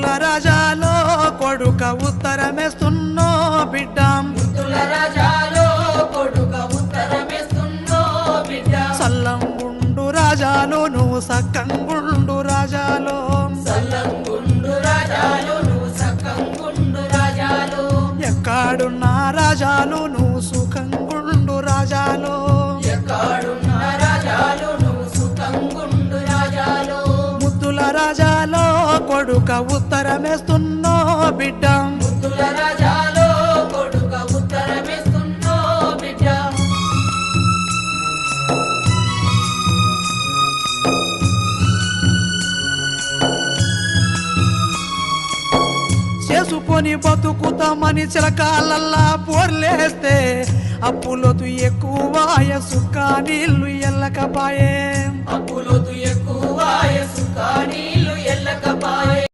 ముద్దుల రాజాలో కొడుక ఉత్తరమేస్తున్నో బిడ్డ ముద్దుల రాజాలో కొడుక ఉత్తరమేస్తున్నో బిడ్డ సల్లంగుండు రాజాలు నువ్వు సక్కంగుండు రాజాలో సల్లంగుండు రాజాలు నువ్వు సక్కంగుండు రాజాలు ఎక్కడున్న రాజాలు నువ్వు సుఖంగుండు రాజాలో ఎక్కడున్న రాజాలు నువ్వు సుఖంగుండు రాజాలు ముద్దుల రాజాలో కొడుక ఉత్తరమేస్తున్నో బిడ్డ ముద్దుల రాజాలో కొడుక ఉత్తరమేస్తున్నో బిడ్డ చేసుకొని బతుకుతామని చిలకాలల్లా పోర్లేస్తే అప్పులోతు ఎక్కువ సుక్క నీళ్లు ఎల్లకపాయే అప్పులోతు ఎక్కువ సుఖ నీళ్లు ఎల్లకపాయే